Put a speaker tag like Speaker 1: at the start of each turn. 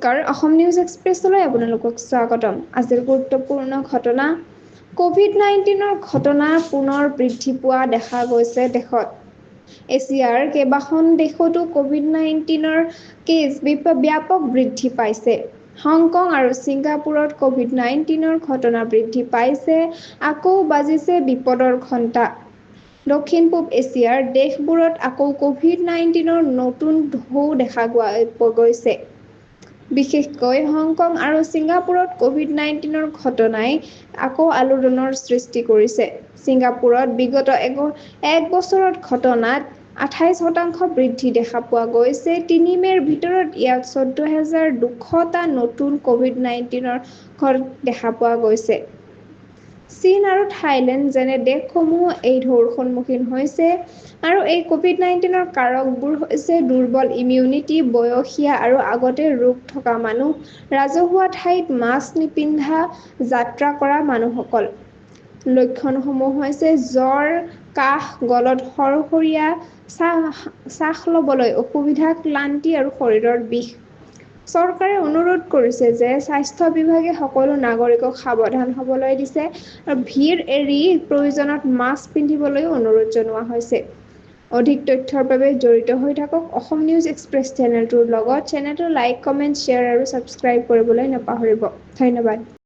Speaker 1: নমস্কাৰ, অসম নিউজ এক্সপ্ৰেছলৈ আপোনালোকক স্বাগতম। আজিৰ গুৰুত্বপূৰ্ণ ঘটনা, ক'ভিড-19ৰ ঘটনা পুনৰ বৃদ্ধি পোৱা দেখা গৈছে দেশত। এছিয়াৰ কেইবাখন দেশতো ক'ভিড-19ৰ কেছ ব্যাপক বৃদ্ধি পাইছে। হংকং আৰু ছিংগাপুৰত ক'ভিড-19ৰ ঘটনা বৃদ্ধি পাইছে, আকৌ বাজিছে বিপদৰ ঘণ্টা। দক্ষিণ-পূব এছিয়াৰ দেশবোৰত আকৌ ক'ভিড-19ৰ নতুন ঢৌ দেখা গৈছে। বিশেষকৈ হংকং আৰু ছিংগাপুৰত ক'ভিড-19ৰ ঘটনাই আকৌ আলোড়নৰ সৃষ্টি কৰিছে। ছিংগাপুৰত বিগত এক বছৰত ঘটনাত 28% বৃদ্ধি দেখা পোৱা গৈছে। ৩ মে'ৰ ভিতৰত ইয়াত 14,200টা নতুন ক'ভিড-19ৰ ঘটনা দেখা পোৱা গৈছে। চীন আৰু থাইলেণ্ড যেনে দেশসমূহ এই ঢৌৰ সন্মুখীন হৈছে। আৰু এই ক'ভিড-19ৰ কাৰকবোৰ হৈছে দুৰ্বল ইমিউনিটি, বয়সীয়া আৰু আগতে ৰোগ থকা মানুহ, ৰাজহুৱা ঠাইত মাস্ক নিপিন্ধা, যাত্ৰা কৰা মানুহসকল। লক্ষণসমূহ হৈছে জ্বৰ, কাহ, গলত সৰসৰীয়া, শ্বাস ল'বলৈ অসুবিধা, ক্লান্তি আৰু শৰীৰৰ বিষ। চৰকাৰে অনুৰোধ কৰিছে যে স্বাস্থ্য বিভাগে সকলো নাগৰিকক সাৱধান হ'বলৈ দিছে আৰু ভিৰ এৰি প্ৰয়োজনত মাস্ক পিন্ধিবলৈও অনুৰোধ জনোৱা হৈছে। অধিক তথ্যৰ বাবে জড়িত হৈ থাকক অসম নিউজ এক্সপ্ৰেছ চেনেলটোৰ লগত। চেনেলটো লাইক, কমেণ্ট, শ্বেয়াৰ আৰু ছাবস্ক্ৰাইব কৰিবলৈ নাপাহৰিব। ধন্যবাদ।